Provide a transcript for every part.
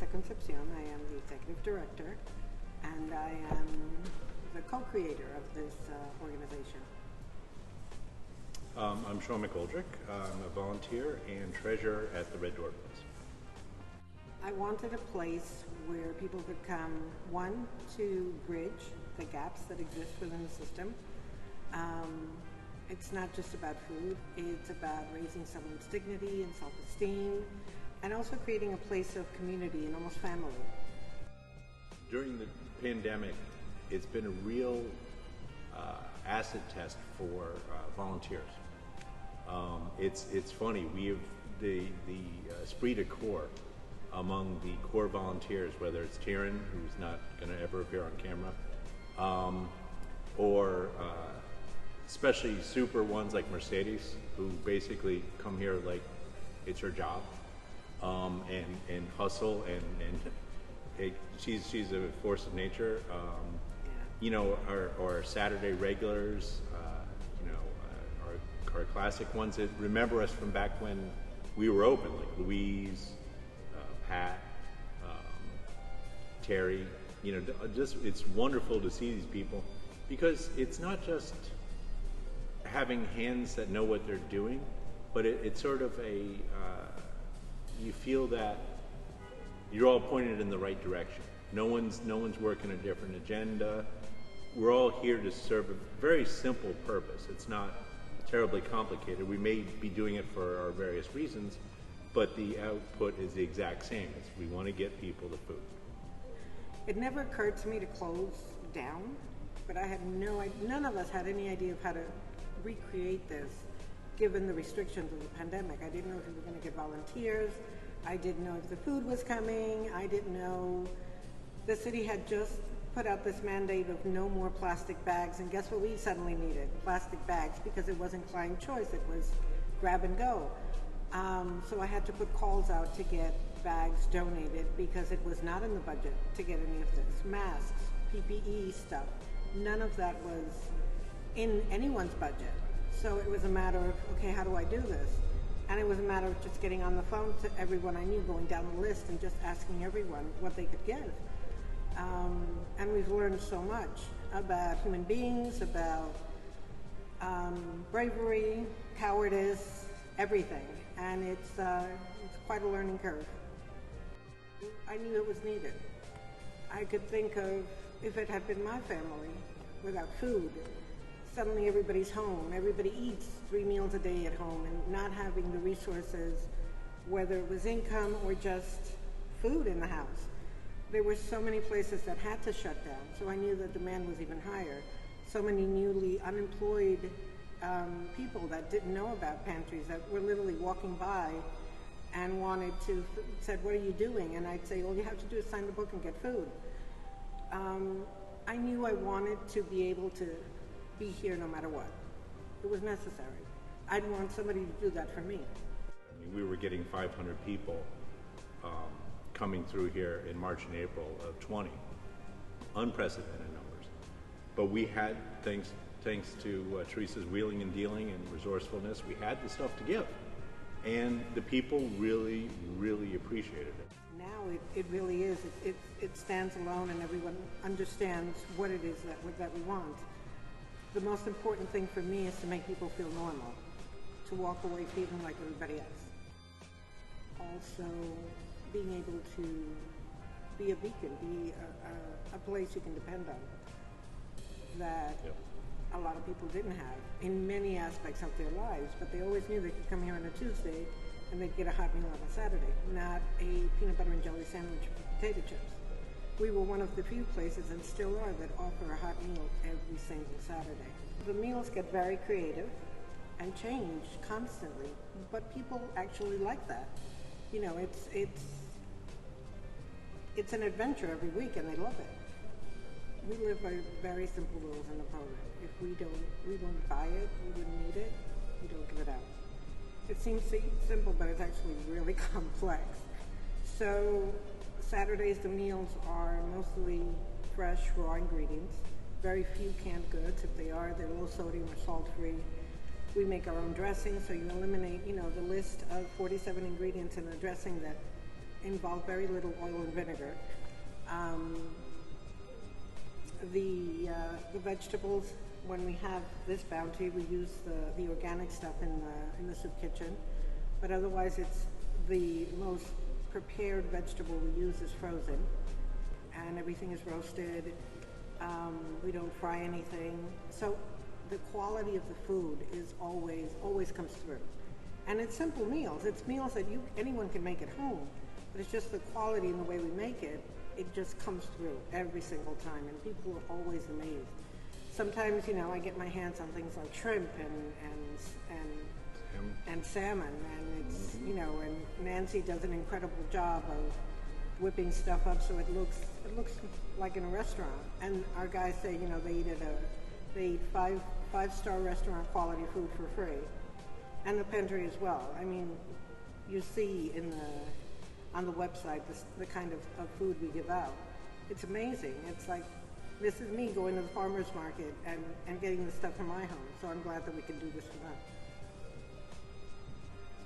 Concepcion. I am the executive director, and I am the co-creator of this organization. I'm Sean McGoldrick. I'm a volunteer and treasurer at the Red Door Place. I wanted a place where people could come, one, to bridge the gaps that exist within the system. It's not just about food, it's about raising someone's dignity and self-esteem, and also creating a place of community and almost family. During the pandemic, it's been a real acid test for volunteers. It's funny, we have the esprit de corps among the core volunteers, whether it's Taryn, who's not going to ever appear on camera, or especially super ones like Mercedes, who basically come here like it's her job, and hustle, and she's a force of nature. You know, our Saturday regulars, our classic ones that remember us from back when we were open, like Louise, Pat, Terry. You know, just it's wonderful to see these people, because it's not just having hands that know what they're doing, but it's sort of you feel that you're all pointed in the right direction. No one's working a different agenda. We're all here to serve a very simple purpose. It's not terribly complicated. We may be doing it for our various reasons, but the output is the exact same. We want to get people the food. It never occurred to me to close down, but I had none of us had any idea of how to recreate this given the restrictions of the pandemic. I didn't know if we were going to get volunteers. I didn't know if the food was coming. I didn't know. The city had just put out this mandate of no more plastic bags, and guess what we suddenly needed? Plastic bags, because it wasn't client choice, it was grab and go. So I had to put calls out to get bags donated, because it was not in the budget to get any of this. Masks, PPE stuff, none of that was in anyone's budget. So it was a matter of, okay, how do I do this? And it was a matter of just getting on the phone to everyone I knew, going down the list and just asking everyone what they could give. And we've learned so much about human beings, about bravery, cowardice, everything. And it's quite a learning curve. I knew it was needed. I could think of, if it had been my family without food, suddenly everybody's home. Everybody eats 3 meals a day at home, and not having the resources, whether it was income or just food in the house. There were so many places that had to shut down, so I knew the demand was even higher. So many newly unemployed people that didn't know about pantries, that were literally walking by and said, what are you doing? And I'd say, all you have to do is sign the book and get food. I knew I wanted to be able to be here no matter what. It was necessary. I'd want somebody to do that for me. I mean, we were getting 500 people coming through here in March and April of 20. Unprecedented numbers. But we had, thanks to Teresa's wheeling and dealing and resourcefulness, we had the stuff to give. And the people really, really appreciated it. Now it really is. It stands alone, and everyone understands what it is that we want. The most important thing for me is to make people feel normal, to walk away feeling like everybody else. Also, being able to be a beacon, be a place you can depend on, that a lot of people didn't have in many aspects of their lives, but they always knew they could come here on a Tuesday and they'd get a hot meal on a Saturday, not a peanut butter and jelly sandwich with potato chips. We were one of the few places, and still are, that offer a hot meal every single Saturday. The meals get very creative and change constantly, but people actually like that. You know, it's an adventure every week, and they love it. We live by very simple rules in the program. If we don't buy it, we wouldn't need it, we don't give it out. It seems simple, but it's actually really complex. So Saturdays, the meals are mostly fresh, raw ingredients. Very few canned goods. If they are, they're low sodium or salt-free. We make our own dressing, so you eliminate, the list of 47 ingredients in a dressing that involve very little oil and vinegar. The vegetables, when we have this bounty, we use the organic stuff in the soup kitchen, but otherwise it's the most prepared vegetable we use is frozen, and everything is roasted. We don't fry anything, so the quality of the food is always comes through. And it's simple meals. It's meals that anyone can make at home, but it's just the quality and the way we make it. It just comes through every single time, and people are always amazed. Sometimes, I get my hands on things like shrimp and salmon, and it's and Nancy does an incredible job of whipping stuff up so it looks like in a restaurant. And our guys say they eat five-star restaurant quality food for free, and the pantry as well. I mean, you see on the website the kind of food we give out. It's amazing. It's like, this is me going to the farmer's market and getting the stuff from my home. So I'm glad that we can do this for them.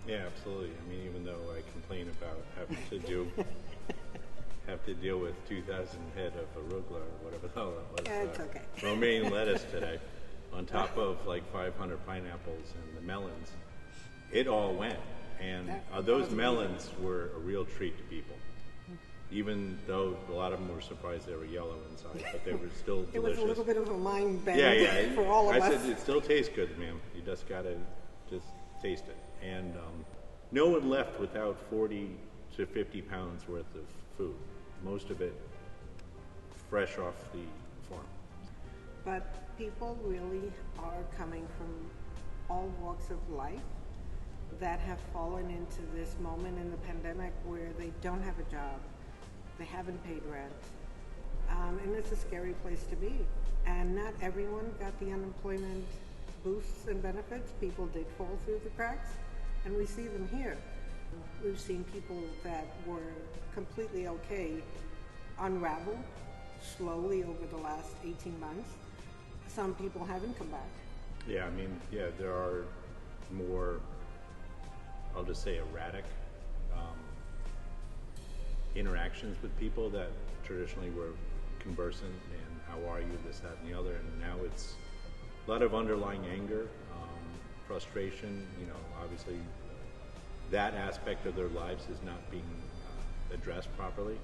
Yeah, absolutely. I mean, even though I complain about having to deal with 2,000 head of arugula or whatever the hell that was. Yeah, it's okay. Romaine lettuce today, on top of like 500 pineapples and the melons. It all went. And those melons were a real treat to people. Even though a lot of them were surprised they were yellow inside, but they were still delicious. It was a little bit of a mind bend for all of us. I said, it still tastes good, ma'am. You just got to taste it. And no one left without 40 to 50 pounds worth of food. Most of it fresh off the farm. But people really are coming from all walks of life that have fallen into this moment in the pandemic where they don't have a job, they haven't paid rent, and it's a scary place to be. And not everyone got the unemployment boosts and benefits. People did fall through the cracks, and we see them here. We've seen people that were completely okay unravel slowly over the last 18 months. Some people haven't come back. Yeah, I mean, there are more, I'll just say, erratic interactions with people that traditionally were conversant and how are you, this, that, and the other, and now it's a lot of underlying anger, frustration. Obviously that aspect of their lives is not being addressed properly,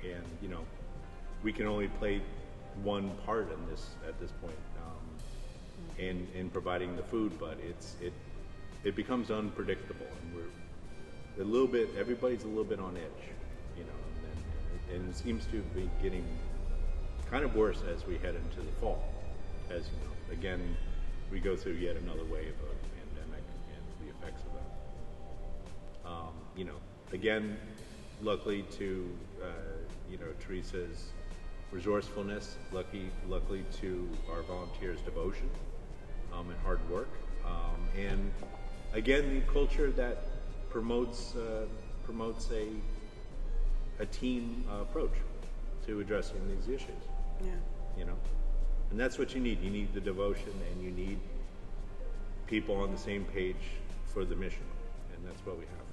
and we can only play one part in this at this point, in providing the food, but it becomes unpredictable, and everybody's a little bit on edge, and it seems to be getting kind of worse as we head into the fall. As again, we go through yet another wave of pandemic and the effects of that. Again, luckily to Teresa's resourcefulness, luckily to our volunteers' devotion and hard work, and again, the culture that promotes a team approach to addressing these issues. Yeah. And that's what you need. You need the devotion, and you need people on the same page for the mission, and that's what we have.